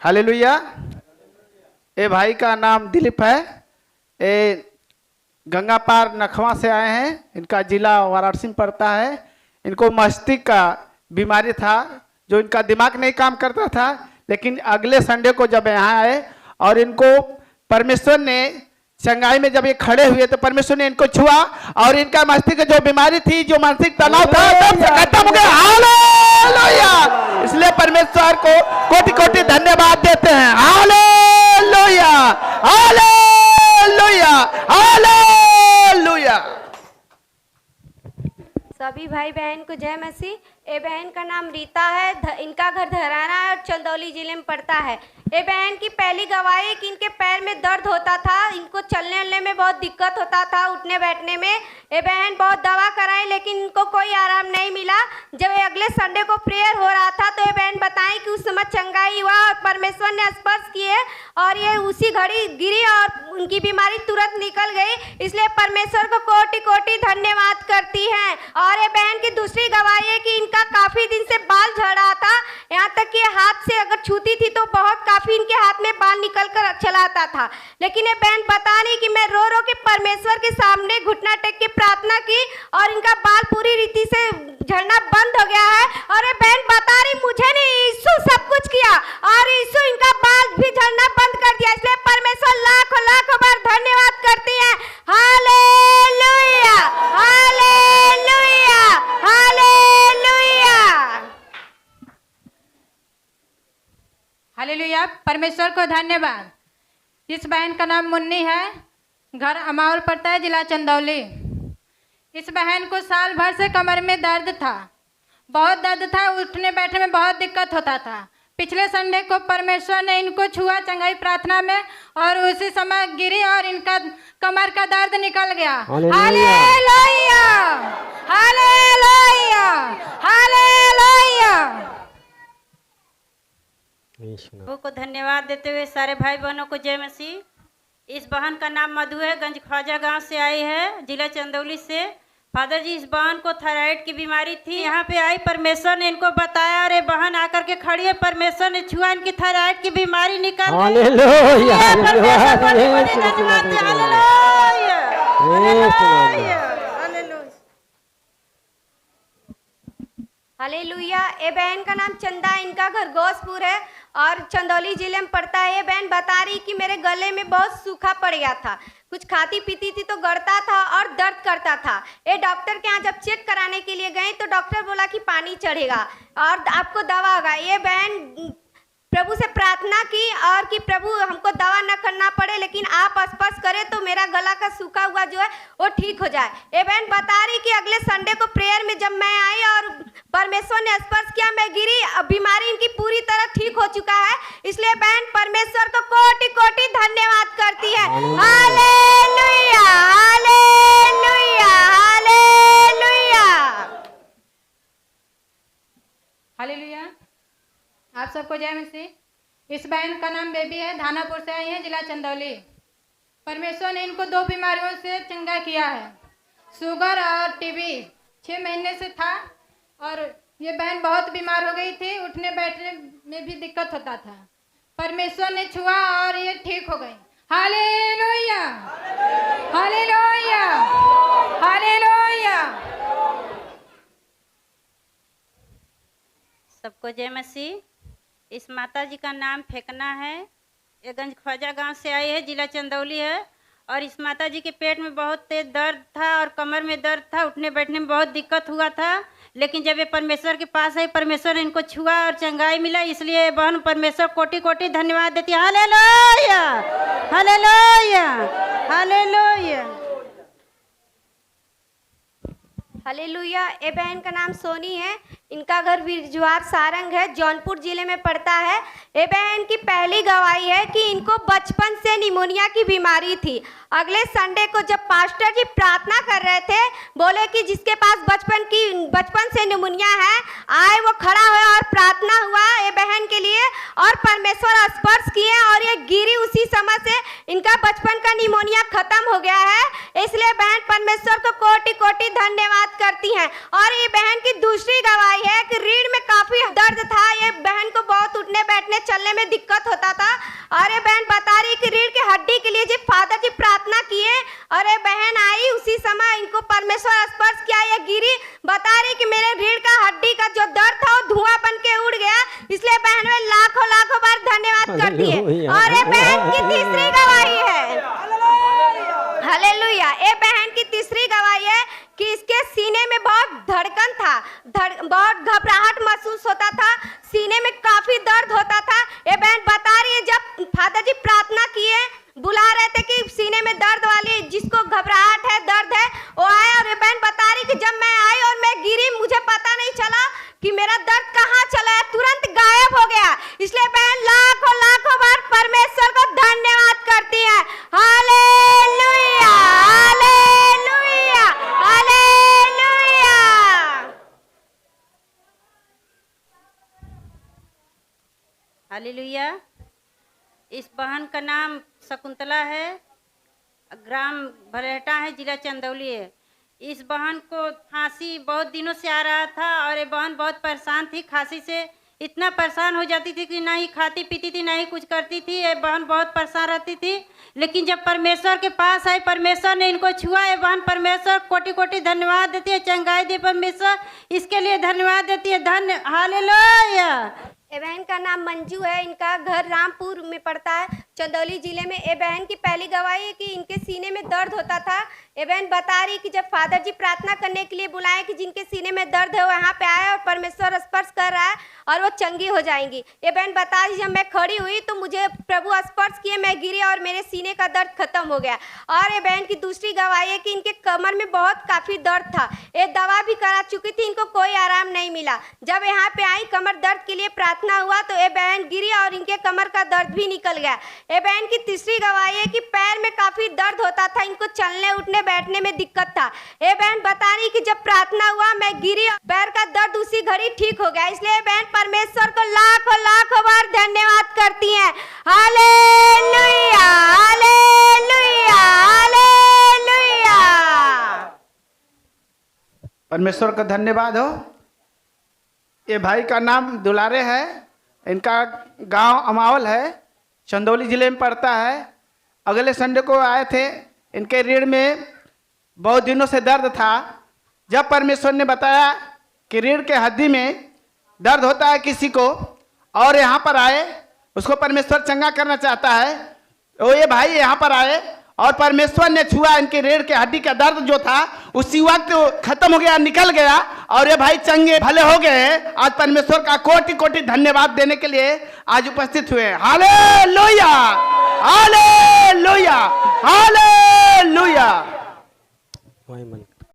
Hallelujah. ये भाई का नाम दिलीप है। ये गंगा पार नखवा से आए हैं। इनका जिला वाराणसी में पड़ता है। इनको मस्तिष्क का बीमारी था, जो इनका दिमाग नहीं काम करता था। लेकिन अगले संडे को जब यहाँ आए और इनको परमेश्वर ने चंगाई में जब ये खड़े हुए तो परमेश्वर ने इनको छुआ और इनका मस्तिष्क जो बीमारी थी, जो मानसिक तनाव था, सब खत्म हो गया। हालेलुया। इसलिए परमेश्वर को कोटि कोटि धन्यवाद देते हैं। Hallelujah, hallelujah, hallelujah. सभी भाई बहन को जय मसीह। ये बहन का नाम रीता है। इनका घर धराना है और चंदौली जिले में पड़ता है। ये बहन की पहली गवाही कि इनके पैर में दर्द होता था, इनको चलने उलने में बहुत दिक्कत होता था, उठने बैठने में। ये बहन बहुत दवा कराई लेकिन इनको कोई आराम नहीं मिला। जब ये अगले संडे को प्रेयर हो रहा था तो ये बहन बताई कि उस समय चंगाई हुआ और परमेश्वर ने स्पर्श किए और ये उसी घड़ी गिरी और उनकी बीमारी तुरंत निकल गई। इसलिए परमेश्वर को कोटि कोटि धन्यवाद करती हैं। और ये बहन की दूसरी गवाही है कि इनका काफी दिन से बाल झड़ रहा था, यहाँ तक कि हाथ से अगर छूती थी तो बहुत काफी इनके हाथ में बाल निकल कर चला आता था। लेकिन ये बहन बता रही कि मैं रो रो के परमेश्वर के सामने घुटना टेक के प्रार्थना की और इनका बाल पूरी रीति से झड़ना बंद हो गया है। और ये बहन बता रही मुझे नहीं, यीशु सब कुछ किया और यीशु इनका बाल भी झड़ना बंद कर दिया। इसलिए परमेश्वर लाखों लाखों बार धन्यवाद करती है। Hallelujah, hallelujah, hallelujah, hallelujah. परमेश्वर को धन्यवाद। इस बहन का नाम मुन्नी है, घर अमावल पड़ता है, जिला चंदौली। इस बहन को साल भर से कमर में दर्द था, बहुत दर्द था, उठने बैठने में बहुत दिक्कत होता था। पिछले संडे को परमेश्वर ने इनको छुआ चंगाई प्रार्थना में और उसी समय गिरी और इनका कमर का दर्द निकल गया। Hallelujah, hallelujah, hallelujah. प्रभु को धन्यवाद देते हुए सारे भाई बहनों को जय मसीह। इस बहन का नाम मधु है, गंज ख्वाजा गांव से आई है, जिला चंदौली से। फादर जी, इस बहन को थायराइड की बीमारी थी, यहाँ पे आई, परमेश्वर ने इनको बताया और ये बहन आकर के खड़ी है, परमेश्वर ने छुआ, इनकी थायराइड की बीमारी निकल गई। Hallelujah, hallelujah. ये बहन का नाम चंदा, इनका घर गोसपुर है और चंदौली जिले में पड़ता है। ये बहन बता रही कि मेरे गले में बहुत सूखा पड़ गया था, कुछ खाती पीती थी तो गड़ता था और दर्द करता था। ये डॉक्टर के यहाँ जब चेक कराने के लिए गए तो डॉक्टर बोला कि पानी चढ़ेगा और आपको दवा होगा। ये बहन प्रभु से प्रार्थना की और कि प्रभु हमको दवा न करना पड़े, लेकिन आप स्पर्श करें तो मेरा गला का सूखा हुआ जो है वो ठीक हो जाए। ये बहन बता रही कि अगले संडे को प्रेयर में जब मैं आई और परमेश्वर ने स्पर्श किया, मैं गिरी, बीमारी इनकी पूरी तरह ठीक हो चुका है। इसलिए बहन परमेश्वर को कोटि कोटि धन्यवाद करती है। Hallelujah, hallelujah, hallelujah, hallelujah. आप सबको जय मसीह। इस बहन का नाम बेबी है, धानापुर से आई है, जिला चंदौली। परमेश्वर ने इनको 2 बीमारियों से चंगा किया है, शुगर और टीबी। 6 महीने से था और ये बहन बहुत बीमार हो गई थी, उठने बैठने में भी दिक्कत होता था। परमेश्वर ने छुआ और ये ठीक हो गई। Hallelujah, hallelujah, hallelujah. सबको जय मसीह। इस माता जी का नाम फेंकना है, ये गंज ख्वाजा गांव से आई है, जिला चंदौली है। और इस माता जी के पेट में बहुत तेज दर्द था और कमर में दर्द था, उठने बैठने में बहुत दिक्कत हुआ था। लेकिन जब ये परमेश्वर के पास आई, परमेश्वर ने इनको छुआ और चंगाई मिला। इसलिए बहन परमेश्वर कोटि कोटि धन्यवाद देती है। Hallelujah, hallelujah, hallelujah, hallelujah. ये बहन का नाम सोनी है, इनका घर बिरजुआर सारंग है, जौनपुर जिले में पड़ता है। ये बहन की पहली गवाही है कि इनको बचपन से निमोनिया की बीमारी थी। अगले संडे को जब पास्टर जी प्रार्थना कर रहे थे, बोले कि जिसके पास बचपन से निमोनिया है आए, वो खड़ा हुआ और प्रार्थना हुआ ये बहन के लिए और परमेश्वर स्पर्श किए और ये गिरी। उसी समय से इनका बचपन का निमोनिया खत्म हो गया है। इसलिए बहन परमेश्वर को कोटि कोटि धन्यवाद करती हैं। और ये बहन की दूसरी गवाही गवाही है कि रीढ़ में काफी दर्द था। ये बहन को बहुत उठने बैठने चलने में दिक्कत होता था और ये बहन बता रही कि रीढ़ की हड्डी के लिए जी फादर जी प्रार्थना किए और ये बहन आई, उसी समय इनको परमेश्वर स्पर्श किया, ये गिरी। बता रही कि मेरे रीढ़ का हड्डी का जो दर्द था वो धुआं बन के उड़ गया। इसलिए बहन में लाखों लाखों बार धन्यवाद करती है। और ये बहन की तीसरी गवाही है, हालेलुया। ये बहन की तीसरी गवाही है कि इसके सीने में बहुत धड़कन था, बहुत घबराहट महसूस होता था, सीने में काफी दर्द होता था। ये बहन बता रही है जब फादर जी प्रार्थना किए, बुला रहे थे कि सीने में दर्द वाली जिसको घबराहट है, दर्द है, वो आया। और ये बहन बता रही कि जब मैं आई और मैं गिरी, मुझे पता नहीं चला कि मेरा दर्द कहाँ चला है, तुरंत गायब हो गया। इसलिए बहन लाखों लाखों बार परमेश्वर को धन्यवाद करती है। Hallelujah, hallelujah, hallelujah. हालेलुया। इस बहन का नाम शकुंतला है, ग्राम भरेटा है, जिला चंदौली है। इस बहन को खांसी बहुत दिनों से आ रहा था और ये बहन बहुत परेशान थी। खांसी से इतना परेशान हो जाती थी कि ना ही खाती पीती थी, ना ही कुछ करती थी। ये बहन बहुत परेशान रहती थी, लेकिन जब परमेश्वर के पास आई, परमेश्वर ने इनको छुआ। ये बहन परमेश्वर कोटि कोटि धन्यवाद देती है, चंगाई दे परमेश्वर, इसके लिए धन्यवाद देती है। धन्य, हालेलुया। ए बहन का नाम मंजू है, इनका घर रामपुर में पड़ता है, चंदौली जिले में। ए बहन की पहली गवाही है कि इनके सीने में दर्द होता था। ए बहन बता रही कि जब फादर जी प्रार्थना करने के लिए बुलाए कि जिनके सीने में दर्द है वो यहाँ पे आया और परमेश्वर स्पर्श कर रहा है और वो चंगी हो जाएंगी। ये बहन बता रही जब मैं खड़ी हुई तो मुझे प्रभु स्पर्श किए, मैं गिरी और मेरे सीने का दर्द खत्म हो गया। और ये बहन की दूसरी गवाही है कि इनके कमर में बहुत काफ़ी दर्द था, ये दवा भी करा चुकी थी, इनको कोई आराम नहीं मिला। जब यहाँ पे आई कमर दर्द के लिए प्रार्थना हुआ तो ये बहन गिरी और इनके कमर का दर्द भी निकल गया। ये बहन की तीसरी गवाही है कि पैर में काफ़ी दर्द होता था, इनको चलने उठने बैठने में दिक्कत था। ये बहन बता रही कि जब प्रार्थना हुआ मैं गिरी, पैर का दर्द उसी घड़ी ठीक हो गया। इसलिए बहन परमेश्वर को लाखों लाखों बार धन्यवाद करती हैं। Hallelujah, hallelujah, hallelujah. परमेश्वर का धन्यवाद हो। ये भाई का नाम दुलारे है, इनका गांव अमावल है, चंदौली जिले में पड़ता है। अगले संडे को आए थे, इनके रीढ़ में बहुत दिनों से दर्द था। जब परमेश्वर ने बताया कि रीढ़ के हड्डी में दर्द होता है किसी को और यहाँ पर आए, उसको परमेश्वर चंगा करना चाहता है, तो ये भाई यहाँ पर आए और परमेश्वर ने छुआ, इनके रीढ़ के हड्डी का दर्द जो था उसी वक्त खत्म हो गया, निकल गया और ये भाई चंगे भले हो गए। आज परमेश्वर का कोटि कोटि धन्यवाद देने के लिए आज उपस्थित हुए। Hallelujah, hallelujah, hallelujah.